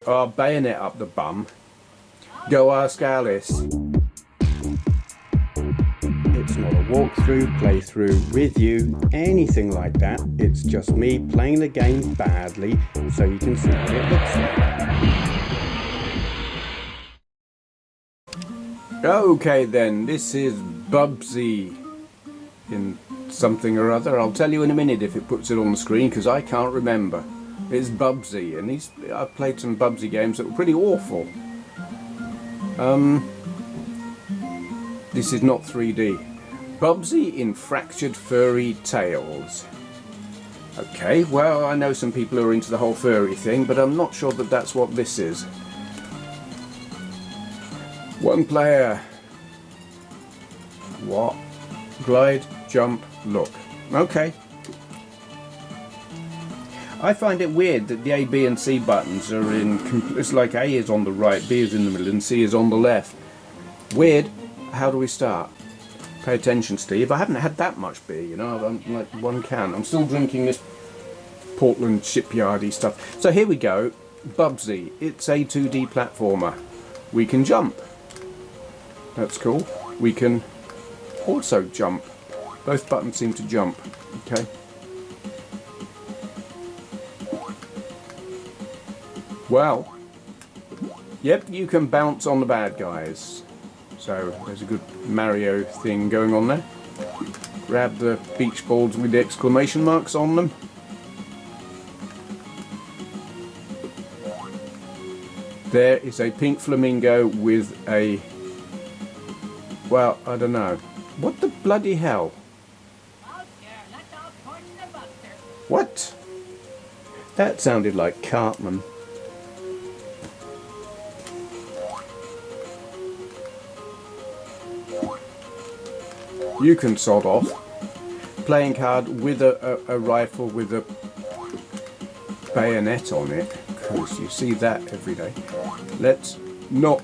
or bayonet up the bum. Go ask Alice. It's not a walkthrough, playthrough, review, anything like that. It's just me playing the game badly so you can see what it looks like. Okay then, this is Bubsy in something or other. I'll tell you in a minute if it puts it on the screen because I can't remember. It's Bubsy, and I've played some Bubsy games that were pretty awful. This is not 3D. Bubsy in Fractured Furry Tales. Okay, well, I know some people who are into the whole furry thing, but I'm not sure that that's what this is. One player. What? Glide, jump, look. Okay. I find it weird that the A, B and C buttons are in... It's like A is on the right, B is in the middle and C is on the left. Weird. How do we start? Pay attention, Steve. I haven't had that much beer, you know. I'm like one can. I'm still drinking this Portland shipyardy stuff. So here we go. Bubsy. It's a 2D platformer. We can jump. That's cool. We can also jump. Both buttons seem to jump. Okay. Well, yep, you can bounce on the bad guys. So there's a good Mario thing going on there. Grab the beach balls with the exclamation marks on them. There is a pink flamingo with a... Well, I don't know. What the bloody hell? What? That sounded like Cartman. You can sod off. Playing card with a rifle with a bayonet on it, because you see that every day. Let's not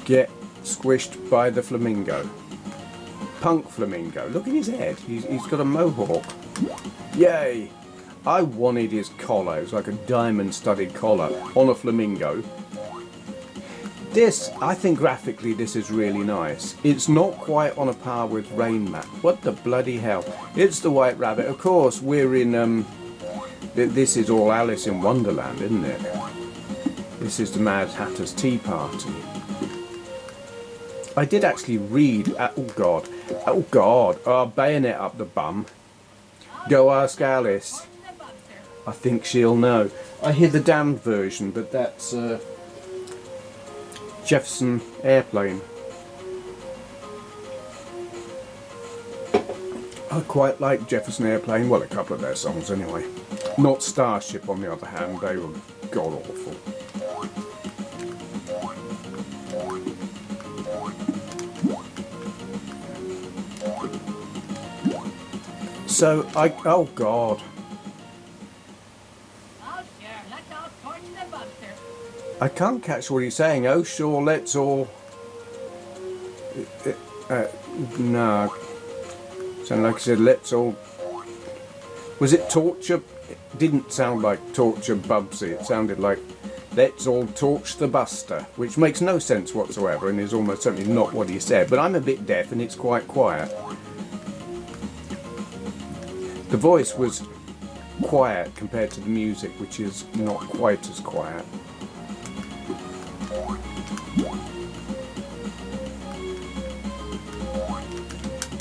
get squished by the flamingo. Punk flamingo. Look at his head. He's got a mohawk. Yay! I wanted his collar. It was like a diamond-studded collar on a flamingo. This, I think graphically this is really nice. It's not quite on a par with Rain Man. What the bloody hell? It's the White Rabbit. Of course, we're in, this is all Alice in Wonderland, isn't it? This is the Mad Hatter's Tea Party. I did actually read, oh god, bayonet up the bum. Go ask Alice. I think she'll know. I hear the damned version, but that's, Jefferson Airplane. I quite like Jefferson Airplane, well, a couple of their songs anyway. Not Starship on the other hand, they were god awful. So oh god. I can't catch what he's saying. Oh sure, let's all... no. Sounded like I said, let's all... Was it torture? It didn't sound like torture Bubsy. It sounded like, let's all torch the Buster. Which makes no sense whatsoever and is almost certainly not what he said. But I'm a bit deaf and it's quite quiet. The voice was quiet compared to the music, which is not quite as quiet.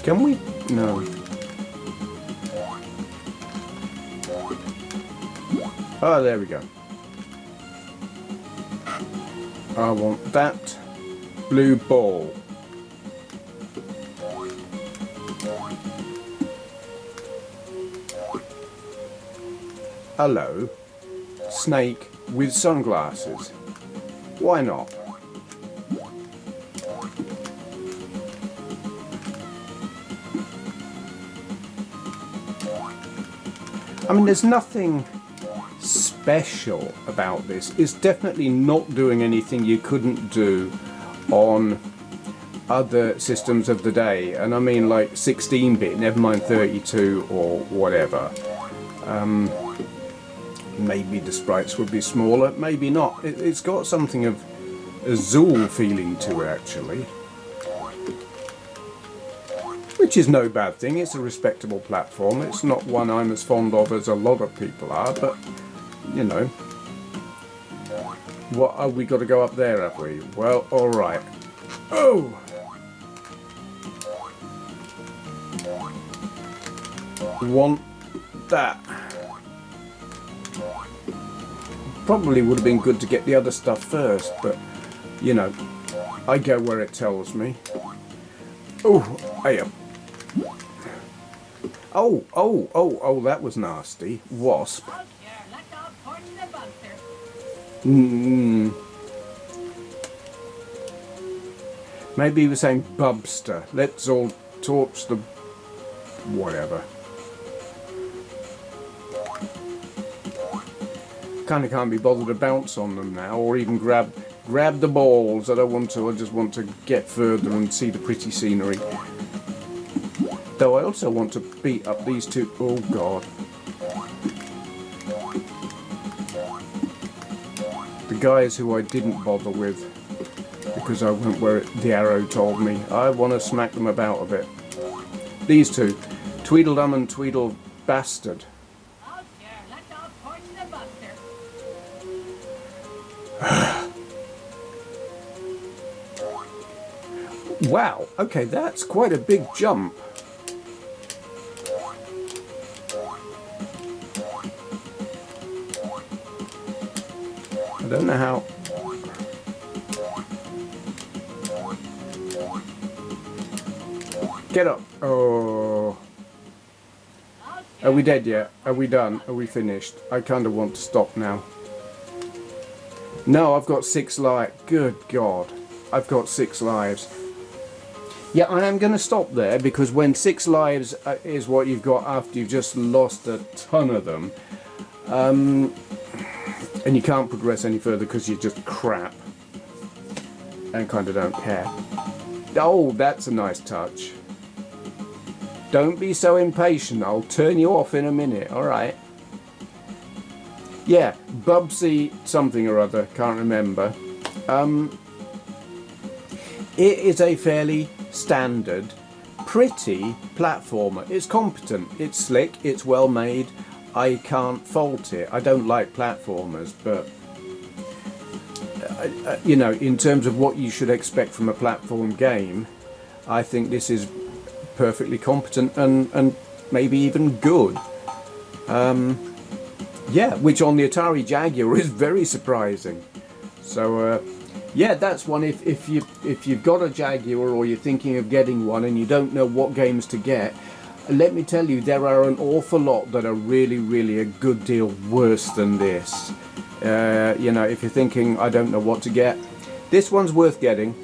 Can we? No. Oh, there we go. I want that blue ball. Hello, snake with sunglasses. Why not? I mean, there's nothing special about this. It's definitely not doing anything you couldn't do on other systems of the day, and I mean like 16-bit, never mind 32 or whatever. maybe the sprites would be smaller, maybe not. It's got something of a Zool feeling to it, actually. Which is no bad thing, it's a respectable platform. It's not one I'm as fond of as a lot of people are, but, you know. What, have we got to go up there, have we? Well, alright. Oh! Want that. Probably would have been good to get the other stuff first, but, you know, I go where it tells me. Oh, I am. Oh, that was nasty. Wasp. Maybe he was saying Bubster. Let's all torch the... whatever. Kind of can't be bothered to bounce on them now, or even grab the balls. I don't want to. I just want to get further and see the pretty scenery. Though I also want to beat up these two. Oh God. The guys who I didn't bother with because I went where the arrow told me. I want to smack them about a bit. These two. Tweedledum and Tweedle Bastard. Wow, okay, that's quite a big jump. I don't know how. Get up. Oh. Are we dead yet? Are we done? Are we finished? I kind of want to stop now. No, I've got 6 lives. Good God. I've got 6 lives. Yeah, I am going to stop there because when 6 lives is what you've got after you've just lost a ton of them, and you can't progress any further because you're just crap and kind of don't care. Oh, that's a nice touch. Don't be so impatient. I'll turn you off in a minute. All right. Yeah, Bubsy something or other. Can't remember. It is a fairly standard, pretty platformer. It's competent, it's slick, it's well made. I can't fault it. I don't like platformers, but you know, in terms of what you should expect from a platform game, I think this is perfectly competent and maybe even good. Yeah, which on the Atari Jaguar is very surprising. So yeah, that's one. If you've got a Jaguar or you're thinking of getting one and you don't know what games to get, let me tell you, there are an awful lot that are really a good deal worse than this. You know, if you're thinking I don't know what to get, this one's worth getting.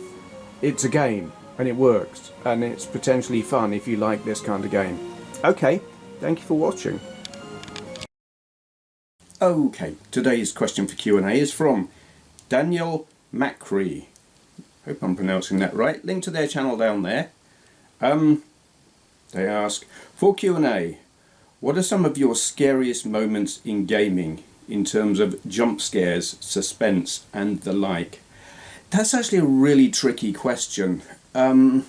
It's a game and it works and it's potentially fun if you like this kind of game. Okay, thank you for watching. Okay, today's question for Q&A is from Daniel Macri. Hope I'm pronouncing that right. Link to their channel down there. They ask, for Q&A, what are some of your scariest moments in gaming in terms of jump scares, suspense and the like? That's actually a really tricky question. For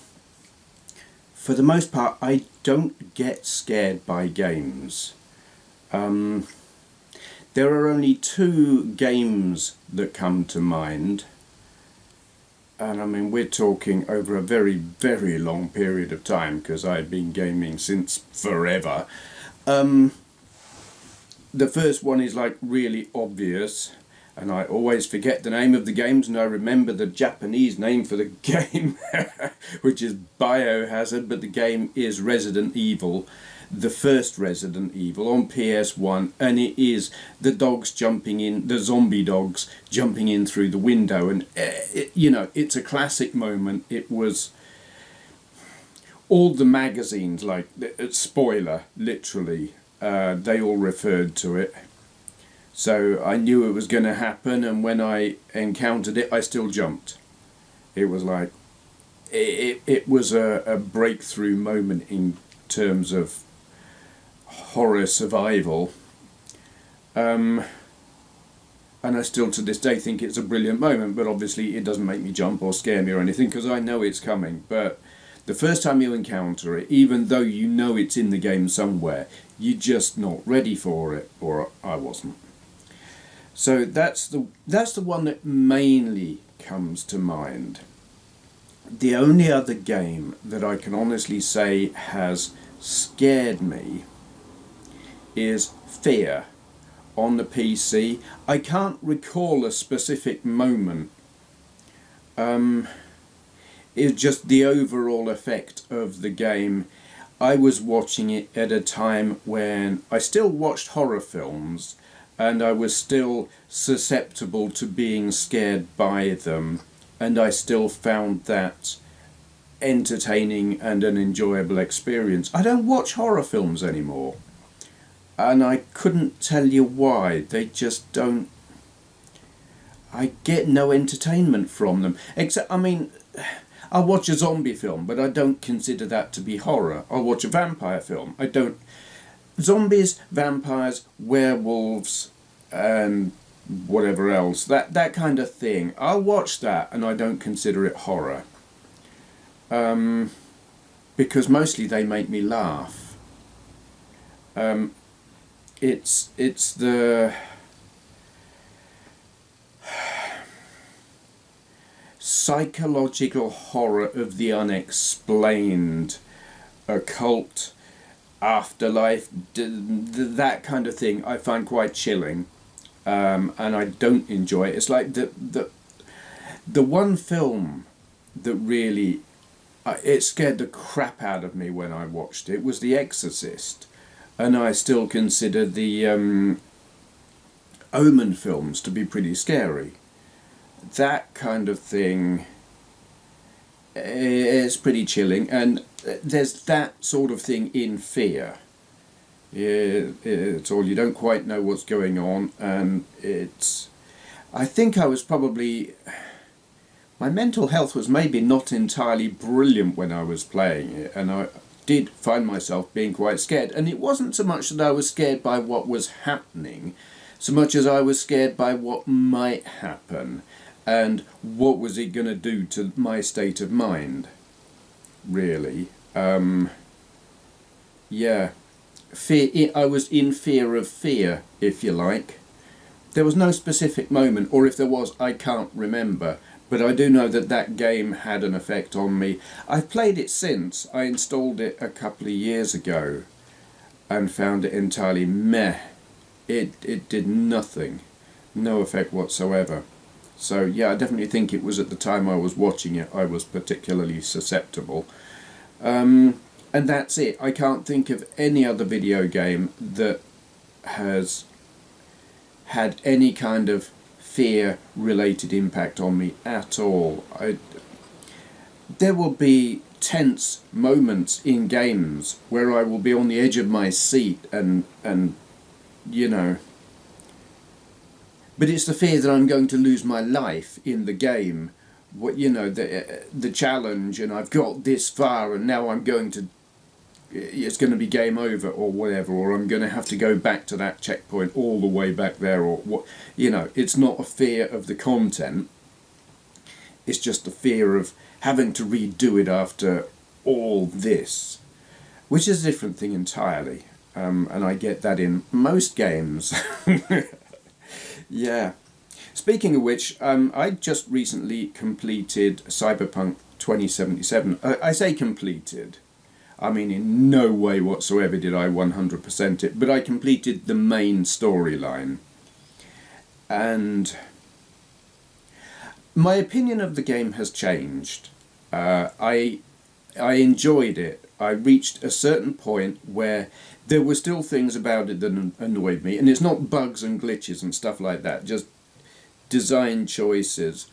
the most part, I don't get scared by games. There are only 2 games that come to mind, and I mean we're talking over a very long period of time because I've been gaming since forever. The first one is like really obvious and I always forget the name of the games and I remember the Japanese name for the game which is Biohazard, but the game is Resident Evil. The first Resident Evil on PS1, and it is the dogs jumping in, the zombie dogs jumping in through the window, and you know, it's a classic moment. It was all the magazines, like spoiler, literally, they all referred to it. So I knew it was going to happen, and when I encountered it, I still jumped. It was like it was a breakthrough moment in terms of horror survival. And I still to this day think it's a brilliant moment, but obviously it doesn't make me jump or scare me or anything because I know it's coming. But the first time you encounter it, even though you know it's in the game somewhere, you're just not ready for it, or I wasn't. So that's the one that mainly comes to mind. The only other game that I can honestly say has scared me is Fear on the PC. I can't recall a specific moment. It's just the overall effect of the game. I was watching it at a time when I still watched horror films and I was still susceptible to being scared by them, and I still found that entertaining and an enjoyable experience. I don't watch horror films anymore, and I couldn't tell you why. They just don't... I get no entertainment from them. Except, I mean, I'll watch a zombie film, but I don't consider that to be horror. I'll watch a vampire film. I don't... Zombies, vampires, werewolves, and whatever else, that kind of thing. I'll watch that, and I don't consider it horror. Because mostly they make me laugh. It's the psychological horror of the unexplained, occult, afterlife, that kind of thing I find quite chilling, and I don't enjoy it. It's like the one film that really it scared the crap out of me when I watched it was The Exorcist, and I still consider the Omen films to be pretty scary. That kind of thing is pretty chilling, and there's that sort of thing in Fear. It's all, you don't quite know what's going on, and it's... I think I was probably... My mental health was maybe not entirely brilliant when I was playing it, and I did find myself being quite scared. And it wasn't so much that I was scared by what was happening, so much as I was scared by what might happen, and what was it going to do to my state of mind, really. Yeah. Fear. I was in fear of fear, if you like. There was no specific moment, or if there was, I can't remember. But I do know that that game had an effect on me. I've played it since. I installed it a couple of years ago and found it entirely meh. It did nothing. No effect whatsoever. So yeah, I definitely think it was at the time I was watching it I was particularly susceptible. And that's it. I can't think of any other video game that has had any kind of fear-related impact on me at all. There will be tense moments in games where I will be on the edge of my seat and you know... But it's the fear that I'm going to lose my life in the game. What, you know, the challenge, and I've got this far and now I'm going to... It's going to be game over or whatever, or I'm going to have to go back to that checkpoint all the way back there, or what, you know. It's not a fear of the content, it's just the fear of having to redo it after all this, which is a different thing entirely, and I get that in most games. Yeah. Speaking of which, I just recently completed Cyberpunk 2077. I say completed. I mean, in no way whatsoever did I 100% it, but I completed the main storyline. And my opinion of the game has changed. I enjoyed it. I reached a certain point where there were still things about it that annoyed me, and it's not bugs and glitches and stuff like that, just design choices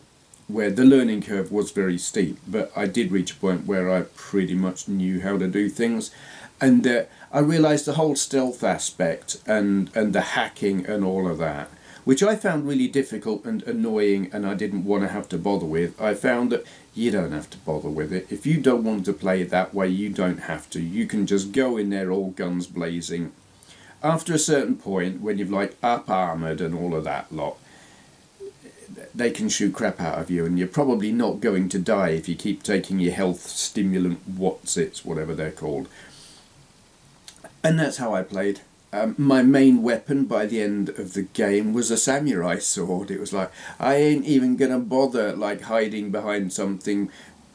where the learning curve was very steep, but I did reach a point where I pretty much knew how to do things, and I realised the whole stealth aspect and the hacking and all of that, which I found really difficult and annoying, and I didn't want to have to bother with. I found that you don't have to bother with it. If you don't want to play it that way, you don't have to. You can just go in there all guns blazing. after a certain point, when you've like up armoured and all of that lot, they can shoot crap out of you, and you're probably not going to die if you keep taking your health stimulant whatever they're called. And that's how I played. My main weapon by the end of the game was a samurai sword. It was like, I ain't even gonna bother like hiding behind something,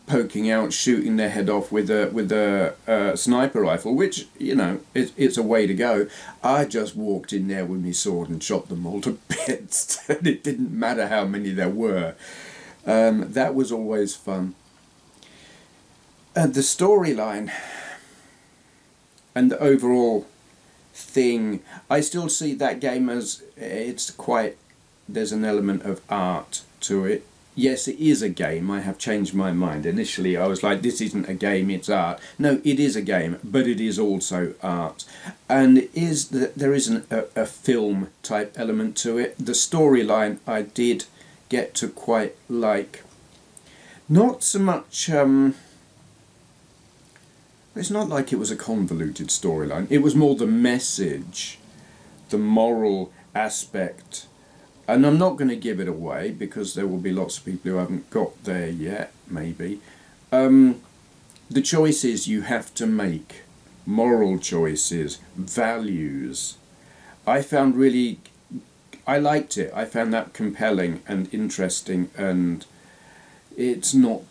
poking out, shooting their head off with a sniper rifle, which, you know, it's a way to go. I just walked in there with my sword and shot them all to bits, and it didn't matter how many there were. That was always fun. And the storyline and the overall thing, I still see that game as there's an element of art to it. Yes, it is a game. I have changed my mind. Initially I was like, this isn't a game, it's art. No, it is a game, but it is also art. And there is a film type element to it. The storyline I did get to quite like. Not so much it's not like it was a convoluted storyline. It was more the message, the moral aspect. And I'm not going to give it away because there will be lots of people who haven't got there yet, maybe. The choices you have to make, moral choices, values, I liked it. I found that compelling and interesting, and it's not...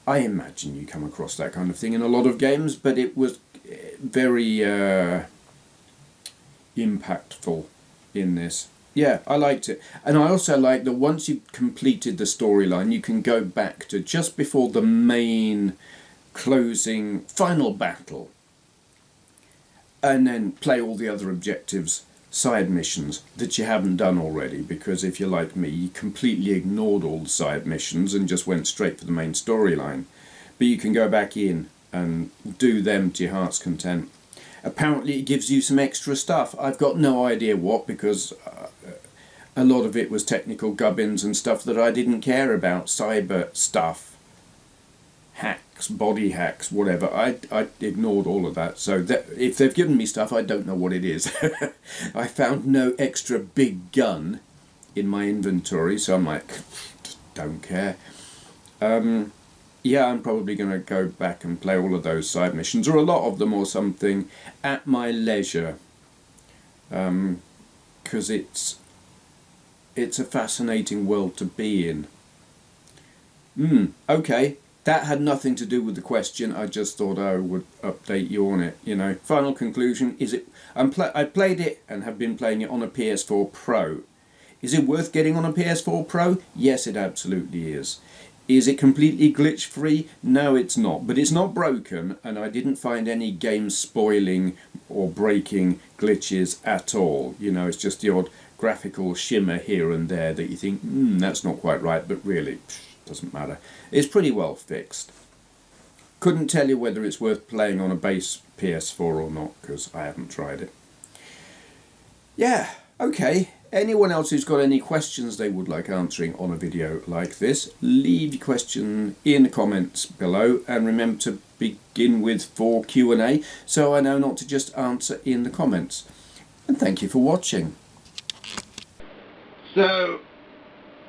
I imagine you come across that kind of thing in a lot of games, but it was very impactful in this. Yeah, I liked it. And I also like that once you've completed the storyline, you can go back to just before the main closing final battle and then play all the other objectives, side missions that you haven't done already, because if you're like me, you completely ignored all the side missions and just went straight for the main storyline. But you can go back in and do them to your heart's content. Apparently it gives you some extra stuff. I've got no idea what, because a lot of it was technical gubbins and stuff that I didn't care about. Cyber stuff, hacks, body hacks, whatever. I ignored all of that. So if they've given me stuff, I don't know what it is. I found no extra big gun in my inventory, so I'm like, don't care. Yeah, I'm probably going to go back and play all of those side missions, or a lot of them or something, at my leisure. Because it's a fascinating world to be in. Okay, that had nothing to do with the question. I just thought I would update you on it. You know, final conclusion is it. I played it and have been playing it on a PS4 Pro. Is it worth getting on a PS4 Pro? Yes, it absolutely is. Is it completely glitch free? No, it's not. But it's not broken, and I didn't find any game spoiling or breaking glitches at all. You know, it's just the odd graphical shimmer here and there that you think, that's not quite right, but really, doesn't matter. It's pretty well fixed. Couldn't tell you whether it's worth playing on a base PS4 or not, because I haven't tried it. Yeah, okay. Anyone else who's got any questions they would like answering on a video like this, leave your question in the comments below, and remember to begin with for Q&A, so I know not to just answer in the comments. And thank you for watching. So,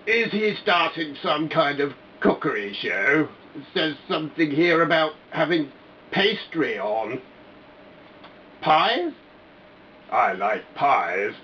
is he starting some kind of cookery show? It says something here about having pastry on. Pies? I like pies.